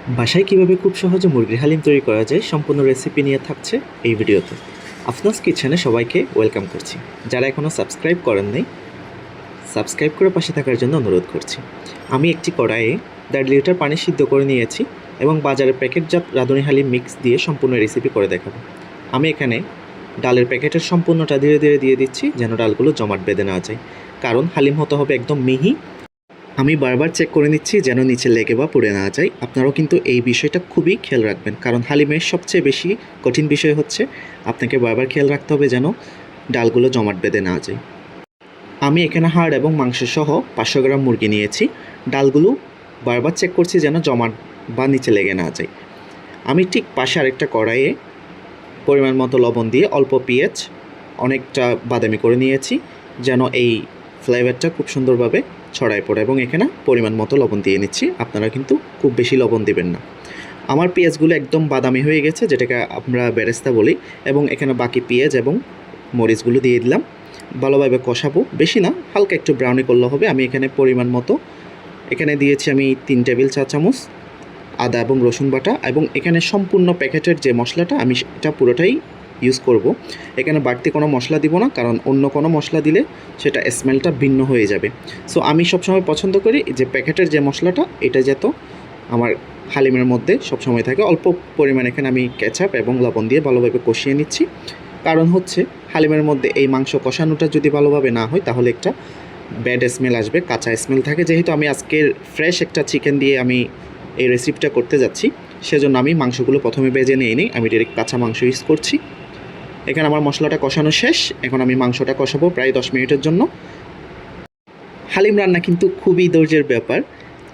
বাসায় কীভাবে খুব সহজে মুরগির হালিম তৈরি করা যায় সম্পূর্ণ রেসিপি নিয়ে থাকছে এই ভিডিওতে। আফনাস কিচেনে সবাইকে ওয়েলকাম করছি। যারা এখনও সাবস্ক্রাইব করেন নাই, সাবস্ক্রাইব করে পাশে থাকার জন্য অনুরোধ করছি। আমি একটি কড়াইয়ে 1.5 লিটার পানি সিদ্ধ করে নিয়েছি এবং বাজারের প্যাকেটজাত রাঁধুনি হালিম মিক্স দিয়ে সম্পূর্ণ রেসিপি করে দেখাবো। আমি এখানে ডালের প্যাকেটের সম্পূর্ণটা ধীরে ধীরে দিয়ে দিচ্ছি যেন ডালগুলো জমাট বেঁধে না যায়, কারণ হালিম হতে হবে একদম মিহি। আমি বারবার চেক করে নিচ্ছি যেন নিচে লেগে বা পুড়ে না যায়। আপনারাও কিন্তু এই বিষয়টা খুবই খেয়াল রাখবেন, কারণ হালিমের সবচেয়ে বেশি কঠিন বিষয় হচ্ছে আপনাকে বারবার খেয়াল রাখতে হবে যেন ডালগুলো জমাট বেঁধে না যায়। আমি এখানে হাড় এবং মাংস সহ 500 গ্রাম মুরগি নিয়েছি। ডালগুলো বারবার চেক করছি যেন জমাট বা নিচে লেগে না যায়। আমি ঠিক পাশে আরেকটা কড়াইয়ে পরিমাণ মতো লবণ দিয়ে অল্প পেঁয়াজ অনেকটা বাদামি করে নিয়েছি যেন এই ফ্লেভারটা খুব সুন্দরভাবে ছড়ায় পড়ে, এবং এখানে পরিমাণ মতো লবণ দিয়ে নিচ্ছি। আপনারা কিন্তু খুব বেশি লবণ দিবেন না। আমার পেঁয়াজগুলো একদম বাদামি হয়ে গেছে, যেটাকে আমরা বেরেস্তা বলি, এবং এখানে বাকি পেঁয়াজ এবং মরিচগুলো দিয়ে দিলাম। ভালোভাবে কষাবো, বেশি না, হালকা একটু ব্রাউনি করলে হবে। আমি এখানে পরিমাণ মতো এখানে দিয়েছি আমি 3 টেবিল চা চামচ আদা এবং রসুন বাটা, এবং এখানে সম্পূর্ণ প্যাকেটের যে মশলাটা আমি এটা পুরোটাই ইউজ করব। এখানে বাড়তি কোনো মশলা দিব না, কারণ অন্য কোনো মশলা দিলে সেটা স্মেলটা ভিন্ন হয়ে যাবে। সো আমি সবসময় পছন্দ করি যে প্যাকেটের যে মশলাটা এটা যেন আমার হালিমের মধ্যে সবসময় থাকে। অল্প পরিমাণ এখানে আমি কেচাপ এবং লবণ দিয়ে ভালোভাবে কষিয়ে নিচ্ছি, কারণ হচ্ছে হালিমের মধ্যে এই মাংস কষানোটা যদি ভালোভাবে না হয় তাহলে একটা ব্যাড স্মেল আসবে, কাঁচা স্মেল থাকে। যেহেতু আমি আজকের ফ্রেশ একটা চিকেন দিয়ে আমি এই রেসিপিটা করতে যাচ্ছি, সেজন্য আমি মাংসগুলো প্রথমে ভেজে নিয়ে নিই। আমি ডাইরেক্ট কাঁচা মাংস ইউজ করছি। এখানে আমার মশলাটা কষানো শেষ, এখন আমি মাংসটা কষাবো প্রায় 10 মিনিটের জন্য। হালিম রান্না কিন্তু খুবই ধৈর্যের ব্যাপার।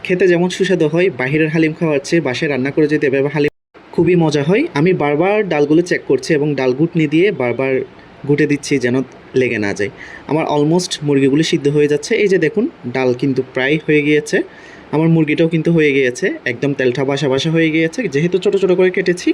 খেতে যেমন সুস্বাদু হয়, বাহিরের হালিম খাওয়ার চেয়ে বাসায় রান্না করে যদি এভাবে হালিম খুবই মজা হয়। আমি বারবার ডালগুলো চেক করছি এবং ডাল ঘুটনি দিয়ে বারবার ঘুটে দিচ্ছি যেন লেগে না যায়। আমার অলমোস্ট মুরগিগুলো সিদ্ধ হয়ে যাচ্ছে। এই যে দেখুন, ডাল কিন্তু প্রায় হয়ে গিয়েছে। আমার মুরগিটাও কিন্তু হয়ে গিয়েছে, একদম তেলটা বাসা বাসা হয়ে গিয়েছে। যেহেতু ছোটো ছোটো করে কেটেছি,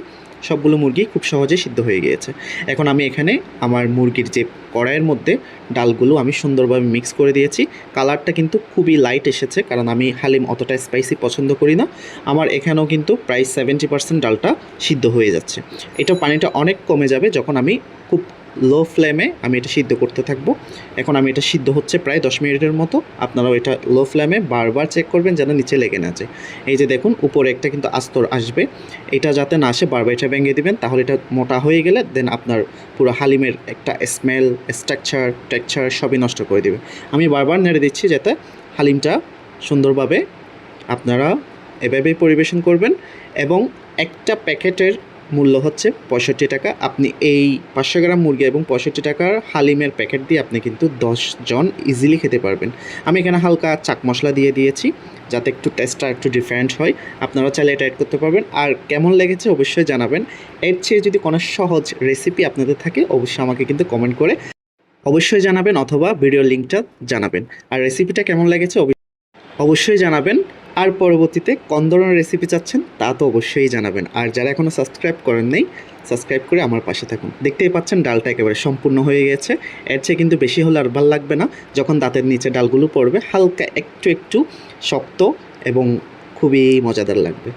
সবগুলো মুরগি খুব সহজে সিদ্ধ হয়ে গিয়েছে। এখন আমি এখানে আমার মুরগির যে কড়াইয়ের মধ্যে ডালগুলো আমি সুন্দরভাবে মিক্স করে দিয়েছি। কালারটা কিন্তু খুবই লাইট এসেছে, কারণ আমি হালিম অতটা স্পাইসি পছন্দ করি না। আমার এখানেও কিন্তু প্রায় 70% ডালটা সিদ্ধ হয়ে যাচ্ছে। এটা পানিটা অনেক কমে যাবে যখন আমি খুব লো ফ্লেমে আমি এটা সিদ্ধ করতে থাকবো। এখন আমি এটা সিদ্ধ হচ্ছে প্রায় 10 মিনিটের মতো। আপনারাও এটা লো ফ্লেমে বারবার চেক করবেন যেন নিচে লেগে না যায়। এই যে দেখুন, উপরে একটা কিন্তু আস্তর আসবে, এটা যাতে না আসে বারবার এটা ভেঙে দিবেন, তাহলে এটা মোটা হয়ে গেলে দেন আপনার পুরো হালিমের একটা স্মেল, স্ট্রাকচার, টেক্সচার সবই নষ্ট করে দেবে। আমি বারবার নেড়ে দিচ্ছি যাতে হালিমটা সুন্দরভাবে আপনারা এভাবেই পরিবেশন করবেন। এবং একটা প্যাকেটের মূল্য হচ্ছে 65 টাকা। আপনি এই 500 গ্রাম মুরগি এবং 65 টাকার হালিমের প্যাকেট দিয়ে আপনি কিন্তু 10 জন ইজিলি খেতে পারবেন। আমি এখানে হালকা চাক মশলা দিয়ে দিয়েছি যাতে একটু টেস্টটা একটু ডিফারেন্ট হয়। আপনারা চাইলে এটা অ্যাড করতে পারবেন। আর কেমন লেগেছে অবশ্যই জানাবেন। এর চেয়ে যদি কোনো সহজ রেসিপি আপনাদের থাকে অবশ্যই আমাকে কিন্তু কমেন্ট করে অবশ্যই জানাবেন, অথবা ভিডিওর লিঙ্কটা জানাবেন। আর রেসিপিটা কেমন লেগেছে অবশ্যই জানাবেন। আর পরবর্তীতে কোন ধরনের রেসিপি চাচ্ছেন তা তো অবশ্যই জানাবেন। আর যারা এখনও সাবস্ক্রাইব করেন নাই, সাবস্ক্রাইব করে আমার পাশে থাকুন। দেখতেই পাচ্ছেন ডালটা একেবারে সম্পূর্ণ হয়ে গেছে। এর চেয়ে কিন্তু বেশি হলে আর ভালো লাগবে না। যখন দাঁতের নিচে ডালগুলো পড়বে হালকা একটু একটু শক্ত এবং খুবই মজাদার লাগবে।